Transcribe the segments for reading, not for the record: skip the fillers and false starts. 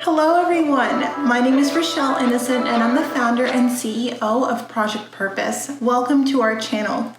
Hello everyone, my name is Rochelle Innocent and I'm the founder and CEO of Project Purpose. Welcome to our channel.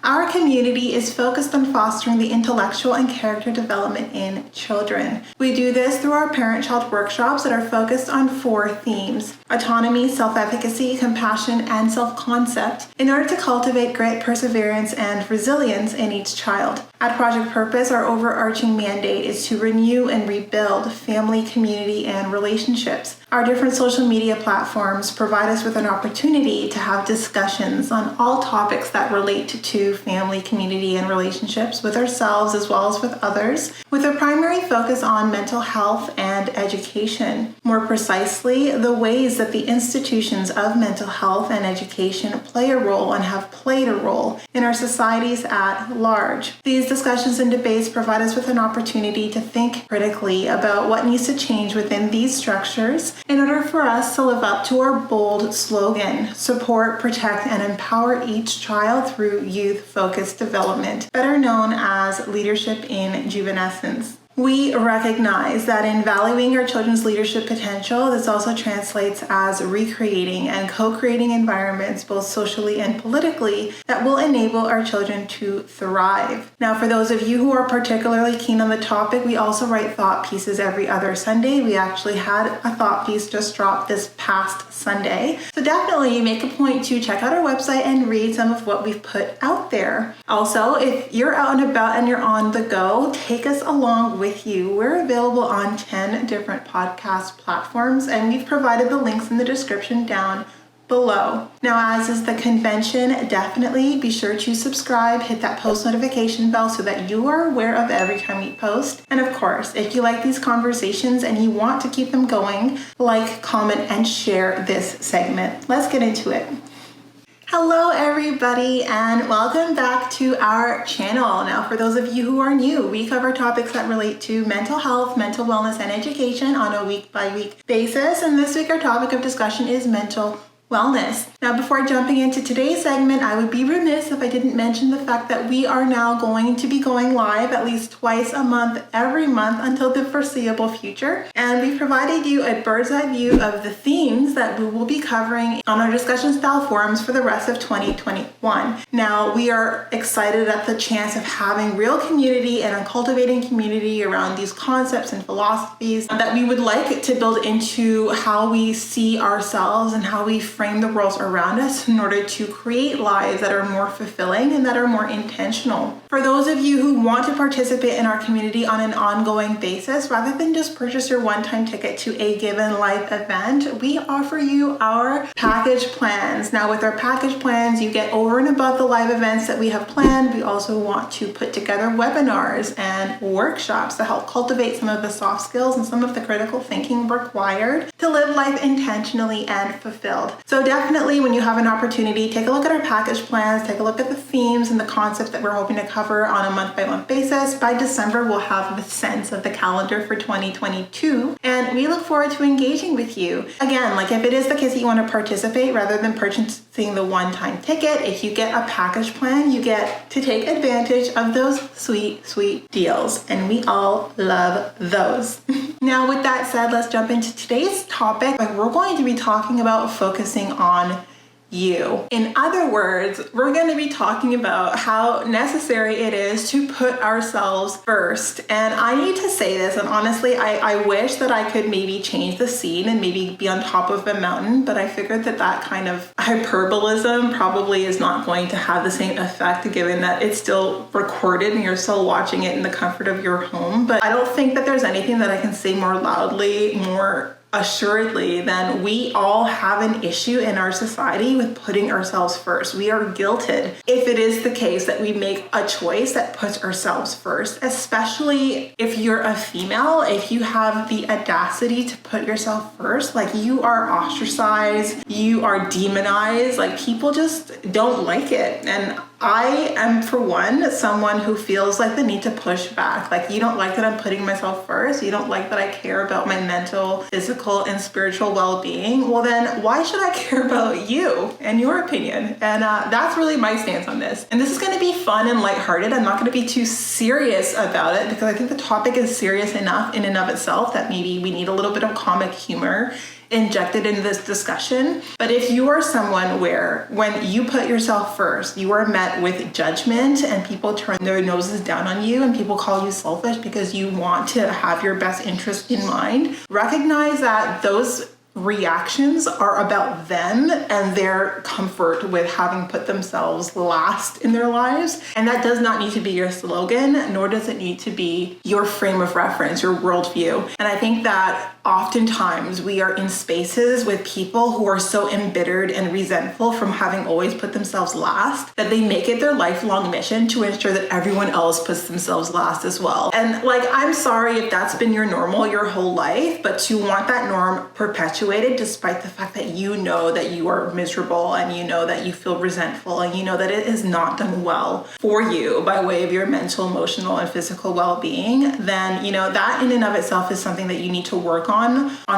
Our community is focused on fostering the intellectual and character development in children. We do this through our parent-child workshops that are focused on 4 themes: autonomy, self-efficacy, compassion, and self-concept, in order to cultivate grit, perseverance, and resilience in each child. At Project Purpose, our overarching mandate is to renew and rebuild family, community, and relationships. Our different social media platforms provide us with an opportunity to have discussions on all topics that relate to family, community, and relationships with ourselves as well as with others, with a primary focus on mental health and education. More precisely, the ways that the institutions of mental health and education play a role and have played a role in our societies at large. These discussions and debates provide us with an opportunity to think critically about what needs to change within these structures in order for us to live up to our bold slogan: support, protect, and empower each child through youth-focused development, better known as leadership in juvenescence. We recognize that in valuing our children's leadership potential, this also translates as recreating and co-creating environments, both socially and politically, that will enable our children to thrive. Now, for those of you who are particularly keen on the topic, we also write thought pieces every other Sunday. We actually had a thought piece just drop this past Sunday. So definitely make a point to check out our website and read some of what we've put out there. Also, if you're out and about and you're on the go, take us along with you. We're available on 10 different podcast platforms, and we've provided the links in the description down below. Now, as is the convention, definitely be sure to subscribe, hit that post notification bell so that you are aware of every time we post. And of course, if you like these conversations and you want to keep them going, like, comment, and share this segment. Let's get into it. Hello everybody, and welcome back to our channel. Now, for those of you who are new, we cover topics that relate to mental health, mental wellness, and education on a week-by-week basis. And this week our topic of discussion is mental wellness. Now, before jumping into today's segment, I would be remiss if I didn't mention the fact that we are now going to be going live at least twice a month, every month until the foreseeable future. And we provided you a bird's eye view of the themes that we will be covering on our discussion style forums for the rest of 2021. Now, we are excited at the chance of having real community and cultivating community around these concepts and philosophies that we would like to build into how we see ourselves and how we frame the world around us in order to create lives that are more fulfilling and that are more intentional. For those of you who want to participate in our community on an ongoing basis, rather than just purchase your one-time ticket to a given live event, we offer you our package plans. Now, with our package plans, you get over and above the live events that we have planned. We also want to put together webinars and workshops to help cultivate some of the soft skills and some of the critical thinking required to live life intentionally and fulfilled. So definitely, when you have an opportunity, take a look at our package plans, take a look at the themes and the concepts that we're hoping to cover on a month-by-month basis. By December, we'll have a sense of the calendar for 2022, and we look forward to engaging with you. Again, like if it is the case that you want to participate, rather than purchasing the one-time ticket, if you get a package plan, you get to take advantage of those sweet, sweet deals, and we all love those. Now, with that said, let's jump into today's topic. We're going to be talking about focusing on you. In other words, we're going to be talking about how necessary it is to put ourselves first. And I need to say this, and honestly, I wish that I could maybe change the scene and maybe be on top of a mountain, but I figured that kind of hyperbolism probably is not going to have the same effect, given that it's still recorded and you're still watching it in the comfort of your home. But I don't think that there's anything that I can say more loudly, more assuredly, then we all have an issue in our society with putting ourselves first. We are guilted if it is the case that we make a choice that puts ourselves first, especially if you're a female. If you have the audacity to put yourself first, like, you are ostracized, you are demonized, like, people just don't like it. And I am, for one, someone who feels like the need to push back. Like, you don't like that I'm putting myself first. You don't like that I care about my mental, physical, and spiritual well-being. Well, then why should I care about you and your opinion? And that's really my stance on this. And this is going to be fun and lighthearted. I'm not going to be too serious about it because I think the topic is serious enough in and of itself that maybe we need a little bit of comic humor injected into this discussion. But if you are someone where when you put yourself first, you are met with judgment and people turn their noses down on you and people call you selfish because you want to have your best interest in mind, recognize that those reactions are about them and their comfort with having put themselves last in their lives. And that does not need to be your slogan, nor does it need to be your frame of reference, your worldview. And I think that oftentimes we are in spaces with people who are so embittered and resentful from having always put themselves last that they make it their lifelong mission to ensure that everyone else puts themselves last as well. And like, I'm sorry if that's been your normal your whole life, but to want that norm perpetuated despite the fact that you know that you are miserable and you know that you feel resentful and you know that it is not done well for you by way of your mental, emotional, and physical well-being, then, you know, that in and of itself is something that you need to work on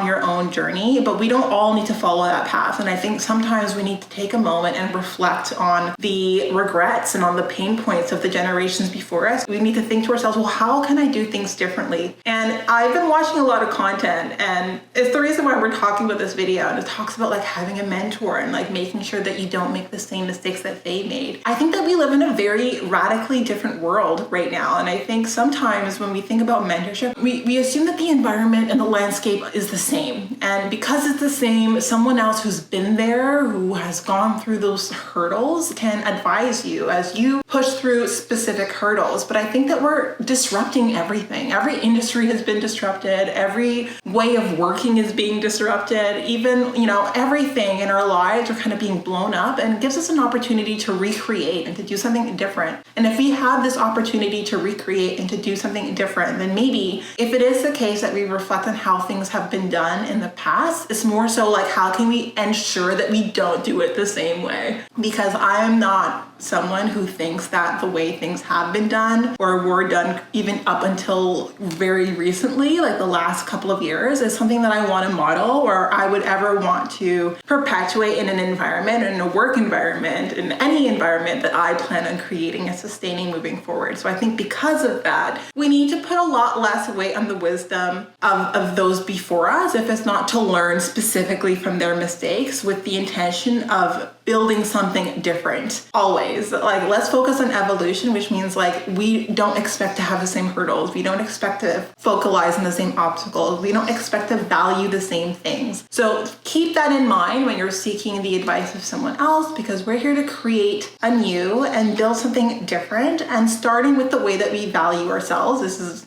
your own journey. But we don't all need to follow that path. And I think sometimes we need to take a moment and reflect on the regrets and on the pain points of the generations before us. We need to think to ourselves, well, how can I do things differently? And I've been watching a lot of content, and it's the reason why we're talking about this video, and it talks about like having a mentor and like making sure that you don't make the same mistakes that they made. I think that we live in a very radically different world right now. And I think sometimes when we think about mentorship, we assume that the environment and the landscape is the same. And because it's the same, someone else who's been there, who has gone through those hurdles, can advise you as you push through specific hurdles. But I think that we're disrupting everything. Every industry has been disrupted. Every way of working is being disrupted. Even, you know, everything in our lives are kind of being blown up, and it gives us an opportunity to recreate and to do something different. And if we have this opportunity to recreate and to do something different, then maybe if it is the case that we reflect on how things have been done in the past, it's more so like, how can we ensure that we don't do it the same way? Because I am not someone who thinks that the way things have been done or were done even up until very recently, like the last couple of years, is something that I want to model or I would ever want to perpetuate in an environment, in a work environment, in any environment that I plan on creating and sustaining moving forward. So I think because of that, we need to put a lot less weight on the wisdom of those before us, if it's not to learn specifically from their mistakes with the intention of building something different. Always, like, let's focus on evolution, which means like we don't expect to have the same hurdles. We don't expect to focalize on the same obstacles. We don't expect to value the same things. So keep that in mind when you're seeking the advice of someone else, because we're here to create anew and build something different, and starting with the way that we value ourselves.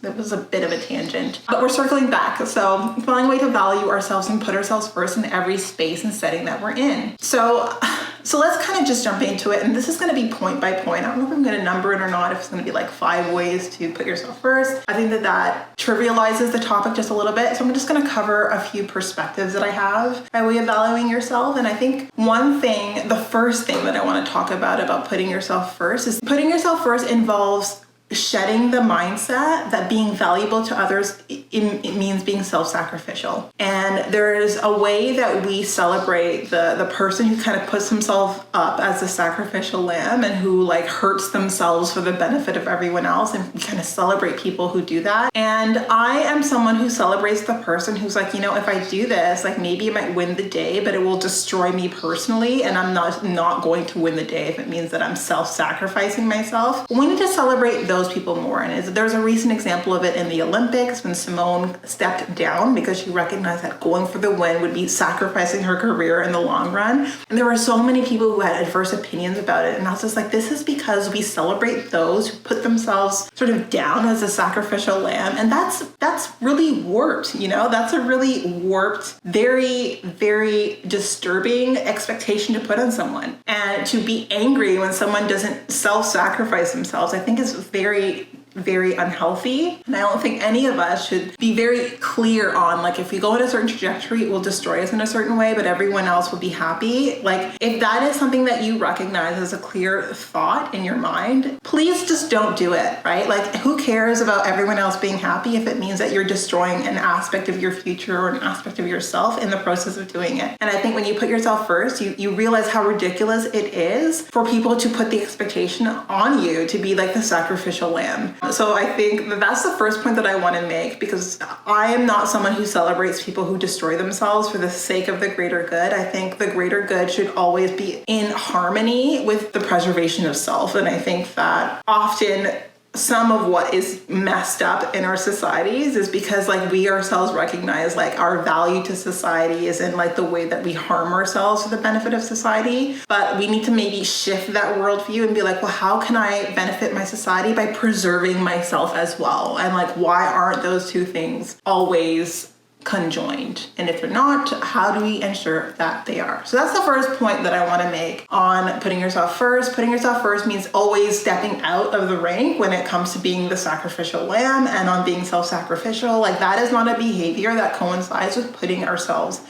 That was a bit of a tangent, but we're circling back. So finding a way to value ourselves and put ourselves first in every space and setting that we're in. So let's kind of just jump into it. And this is going to be point by point. I don't know if I'm going to number it or not, if it's going to be like 5 ways to put yourself first. I think that trivializes the topic just a little bit. So I'm just going to cover a few perspectives that I have by way of valuing yourself. And I think the first thing that I want to talk about putting yourself first is putting yourself first involves shedding the mindset that being valuable to others it means being self-sacrificial. And there is a way that we celebrate the person who kind of puts himself up as a sacrificial lamb and who like hurts themselves for the benefit of everyone else. And we kind of celebrate people who do that. And I am someone who celebrates the person who's like, you know, if I do this, like maybe it might win the day, but it will destroy me personally. And I'm not going to win the day if it means that I'm self-sacrificing myself. We need to celebrate those people more. And there's a recent example of it in the Olympics when Simone stepped down because she recognized that going for the win would be sacrificing her career in the long run. And there were so many people who had adverse opinions about it. And I was just like, this is because we celebrate those who put themselves sort of down as a sacrificial lamb. And that's really warped, you know, that's a really warped, very, very disturbing expectation to put on someone. And to be angry when someone doesn't self-sacrifice themselves, I think is very very unhealthy. And I don't think any of us should be very clear on, like, if we go in a certain trajectory, it will destroy us in a certain way, but everyone else will be happy. Like, if that is something that you recognize as a clear thought in your mind, please just don't do it, right? Like, who cares about everyone else being happy if it means that you're destroying an aspect of your future or an aspect of yourself in the process of doing it? And I think when you put yourself first, you realize how ridiculous it is for people to put the expectation on you to be like the sacrificial lamb. So I think that's the first point that I want to make, because I am not someone who celebrates people who destroy themselves for the sake of the greater good. I think the greater good should always be in harmony with the preservation of self. And I think that often some of what is messed up in our societies is because, like, we ourselves recognize, like, our value to society is in, like, the way that we harm ourselves for the benefit of society. But we need to maybe shift that worldview and be like, well, how can I benefit my society by preserving myself as well? And, like, why aren't those two things always conjoined? And if they're not, how do we ensure that they are? So that's the first point that I want to make on putting yourself first. Putting yourself first means always stepping out of the rank when it comes to being the sacrificial lamb and on being self-sacrificial. Like, that is not a behavior that coincides with putting ourselves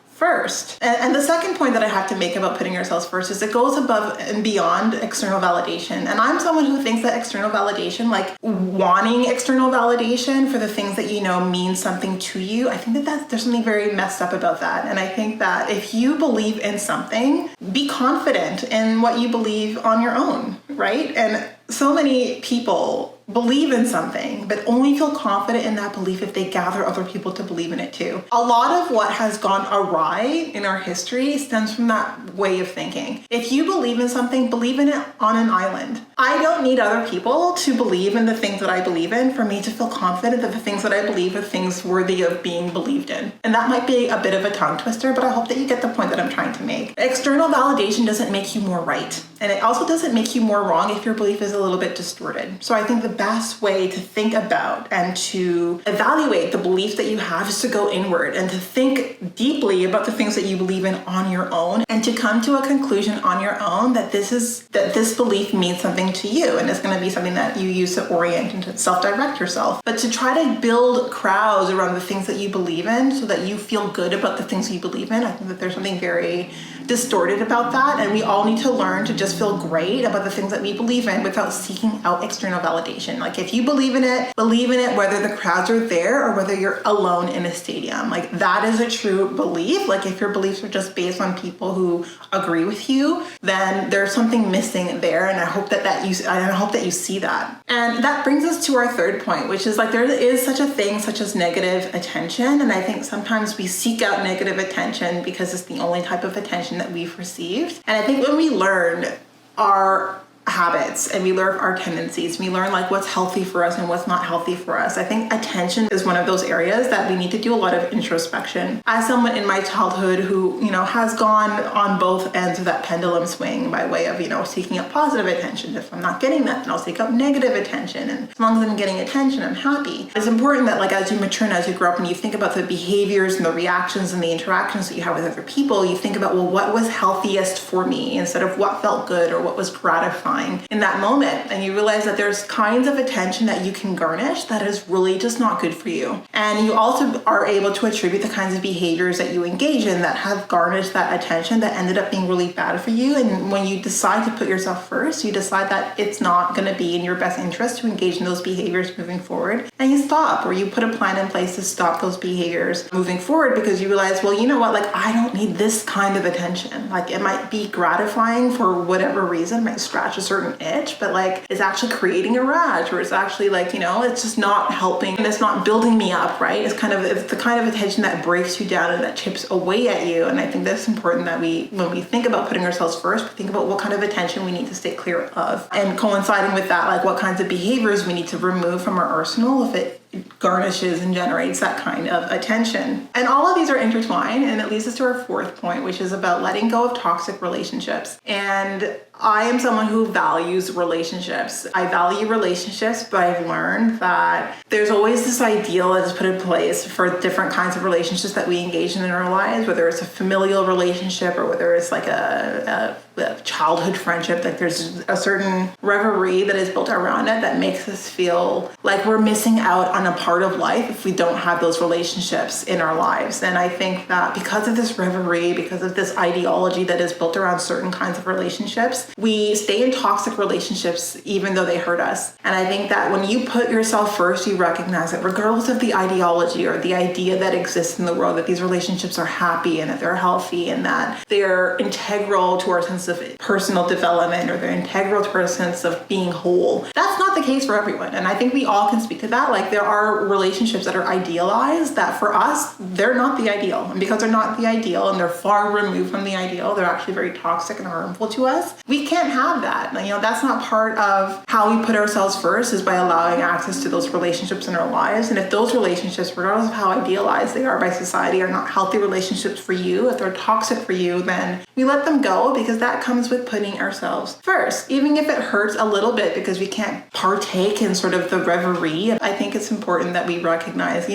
first. And the second point that I have to make about putting yourselves first is it goes above and beyond external validation. And I'm someone who thinks that external validation, like wanting external validation for the things that you know mean something to you, I think that there's something very messed up about that. And I think that if you believe in something, be confident in what you believe on your own, right? And so many people believe in something, but only feel confident in that belief if they gather other people to believe in it too. A lot of what has gone awry in our history stems from that way of thinking. If you believe in something, believe in it on an island. I don't need other people to believe in the things that I believe in for me to feel confident that the things that I believe are things worthy of being believed in. And that might be a bit of a tongue twister, but I hope that you get the point that I'm trying to make. External validation doesn't make you more right. And it also doesn't make you more wrong if your belief is a little bit distorted. So I think the best way to think about and to evaluate the belief that you have is to go inward and to think deeply about the things that you believe in on your own, and to come to a conclusion on your own that this belief means something to you, and it's going to be something that you use to orient and to self-direct yourself. But to try to build crowds around the things that you believe in so that you feel good about the things you believe in, I think that there's something very distorted about that, and we all need to learn to just feel great about the things that we believe in without seeking out external validation. Like, if you believe in it whether the crowds are there or whether you're alone in a stadium. Like, that is a true belief. Like, if your beliefs are just based on people who agree with you, then there's something missing there, and I hope that you see that. And that brings us to our third point, which is, like, there is such a thing such as negative attention, and I think sometimes we seek out negative attention because it's the only type of attention that we've received. And I think when we learn our habits and we learn our tendencies, we learn, like, what's healthy for us and what's not healthy for us, I think attention is one of those areas that we need to do a lot of introspection. As someone in my childhood who, has gone on both ends of that pendulum swing by way of, seeking out positive attention. If I'm not getting that, then I'll seek out negative attention. And as long as I'm getting attention, I'm happy. It's important that, like, as you mature and as you grow up and you think about the behaviors and the reactions and the interactions that you have with other people, you think about, well, what was healthiest for me instead of what felt good or what was gratifying in that moment. And you realize that there's kinds of attention that you can garnish that is really just not good for you. And you also are able to attribute the kinds of behaviors that you engage in that have garnished that attention that ended up being really bad for you. And when you decide to put yourself first, you decide that it's not going to be in your best interest to engage in those behaviors moving forward. And you stop, or you put a plan in place to stop those behaviors moving forward because you realize, well, you know what, like, I don't need this kind of attention. Like, it might be gratifying for whatever reason, might scratch a certain itch, but, like, it's actually creating a rash, or it's actually, like, it's just not helping and it's not building me up, right? It's the kind of attention that breaks you down and that chips away at you. And I think that's important that when we think about putting ourselves first, we think about what kind of attention we need to stay clear of, and coinciding with that, like, what kinds of behaviors we need to remove from our arsenal if it garnishes and generates that kind of attention. And all of these are intertwined, and it leads us to our fourth point, which is about letting go of toxic relationships. And I am someone who values relationships. I value relationships, but I've learned that there's always this ideal that is put in place for different kinds of relationships that we engage in our lives, whether it's a familial relationship or whether it's like a childhood friendship, like there's a certain reverie that is built around it that makes us feel like we're missing out on a part of life if we don't have those relationships in our lives. And I think that because of this reverie, because of this ideology that is built around certain kinds of relationships, we stay in toxic relationships even though they hurt us. And I think that when you put yourself first, you recognize that regardless of the ideology or the idea that exists in the world, that these relationships are happy and that they're healthy and that they're integral to our sense of personal development, or they're integral to our sense of being whole. That's not the case for everyone. And I think we all can speak to that. Like, there are relationships that are idealized that for us, they're not the ideal. And because they're not the ideal and they're far removed from the ideal, they're actually very toxic and harmful to us. We can't have that. That's not part of how we put ourselves first, is by allowing access to those relationships in our lives. And if those relationships, regardless of how idealized they are by society, are not healthy relationships for you, if they're toxic for you, then we let them go, because that comes with putting ourselves first. Even if it hurts a little bit because we can't partake in sort of the reverie, I think it's important that we recognize,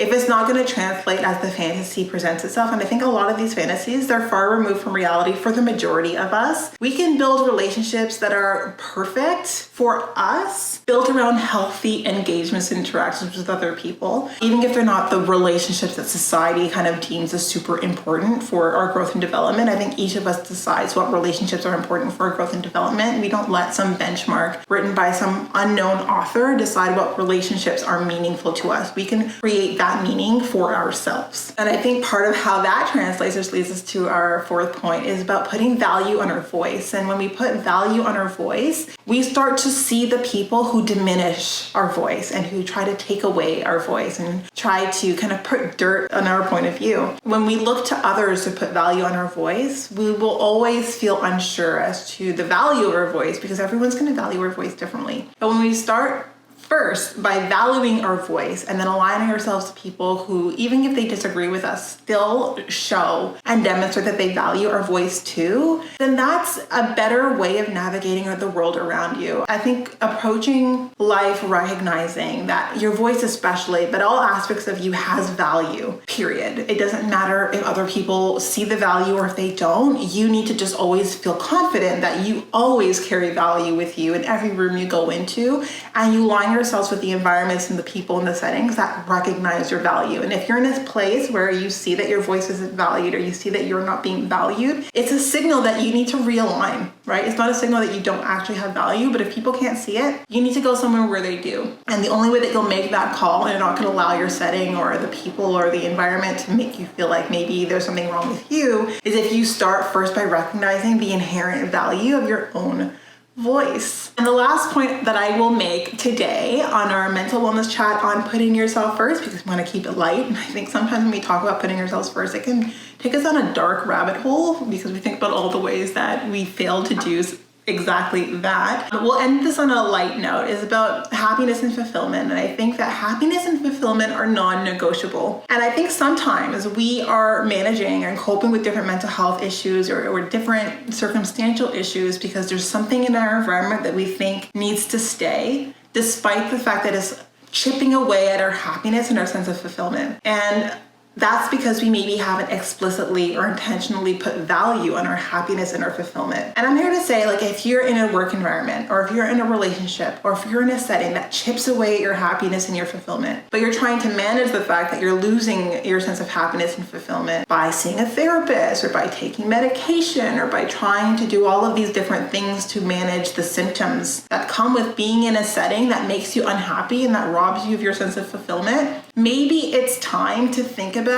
if it's not going to translate as the fantasy presents itself, and I think a lot of these fantasies, they're far removed from reality for the majority of us. We can build relationships that are perfect for us, built around healthy engagements and interactions with other people, even if they're not the relationships that society kind of deems as super important for our growth and development. I think each of us decides what relationships are important for our growth and development. We don't let some benchmark written by some unknown author decide what relationships are meaningful to us. We can create that meaning for ourselves. And I think part of how that translates, which leads us to our fourth point, is about putting value on our voice. And when we put value on our voice, we start to see the people who diminish our voice and who try to take away our voice and try to kind of put dirt on our point of view. When we look to others to put value on our voice, we will always feel unsure as to the value of our voice, because everyone's going to value our voice differently. But when we start first by valuing our voice and then aligning ourselves to people who, even if they disagree with us, still show and demonstrate that they value our voice too, then that's a better way of navigating the world around you. I think approaching life recognizing that your voice especially, but all aspects of you, has value, period. It doesn't matter if other people see the value or if they don't. You need to just always feel confident that you always carry value with you in every room you go into, and you align yourselves with the environments and the people and the settings that recognize your value. And if you're in this place where you see that your voice isn't valued, or you see that you're not being valued, it's a signal that you need to realign, right? It's not a signal that you don't actually have value, but if people can't see it, you need to go somewhere where they do. And the only way that you'll make that call, and you're not going to allow your setting or the people or the environment to make you feel like maybe there's something wrong with you, is if you start first by recognizing the inherent value of your own voice. And the last point that I will make today on our mental wellness chat on putting yourself first, because we want to keep it light, and I think sometimes when we talk about putting ourselves first, it can take us on a dark rabbit hole, because we think about all the ways that we fail to do exactly that. But we'll end this on a light note, is about happiness and fulfillment. And I think that happiness and fulfillment are non-negotiable. And I think sometimes we are managing and coping with different mental health issues or different circumstantial issues because there's something in our environment that we think needs to stay, despite the fact that it's chipping away at our happiness and our sense of fulfillment. And that's because we maybe haven't explicitly or intentionally put value on our happiness and our fulfillment. And I'm here to say, if you're in a work environment, or if you're in a relationship, or if you're in a setting that chips away at your happiness and your fulfillment, but you're trying to manage the fact that you're losing your sense of happiness and fulfillment by seeing a therapist, or by taking medication, or by trying to do all of these different things to manage the symptoms that come with being in a setting that makes you unhappy and that robs you of your sense of fulfillment, maybe it's time to think about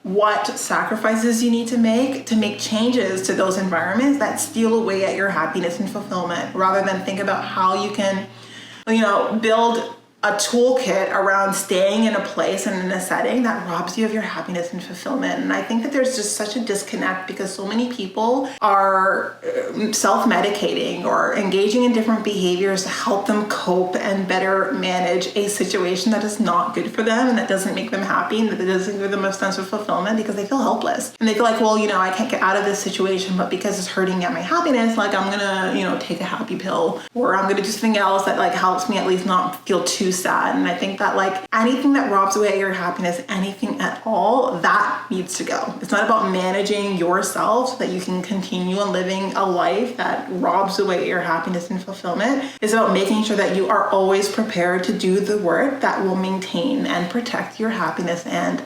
what sacrifices you need to make changes to those environments that steal away at your happiness and fulfillment, rather than think about how you can, build a toolkit around staying in a place and in a setting that robs you of your happiness and fulfillment. And I think that there's just such a disconnect, because so many people are self-medicating or engaging in different behaviors to help them cope and better manage a situation that is not good for them and that doesn't make them happy and that doesn't give them a sense of fulfillment, because they feel helpless. And they feel like, I can't get out of this situation, but because it's hurting at my happiness, I'm gonna, take a happy pill, or I'm gonna do something else that helps me at least not feel too you sad. And I think that like anything that robs away your happiness, anything at all, that needs to go. It's not about managing yourself so that you can continue on living a life that robs away your happiness and fulfillment. It's about making sure that you are always prepared to do the work that will maintain and protect your happiness and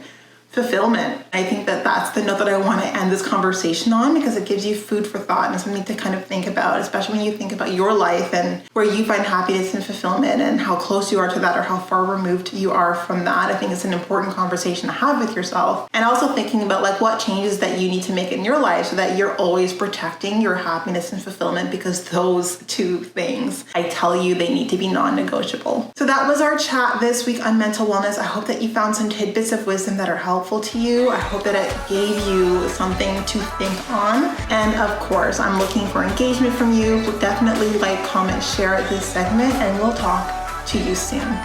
fulfillment. I think that that's the note that I want to end this conversation on, because it gives you food for thought and something to kind of think about, especially when you think about your life and where you find happiness and fulfillment and how close you are to that or how far removed you are from that. I think it's an important conversation to have with yourself, and also thinking about like what changes that you need to make in your life so that you're always protecting your happiness and fulfillment, because those two things, I tell you, they need to be non-negotiable. So that was our chat this week on mental wellness. I hope that you found some tidbits of wisdom that are helpful to you. I hope that it gave you something to think on. And of course, I'm looking for engagement from you. Definitely like, comment, share this segment, and we'll talk to you soon.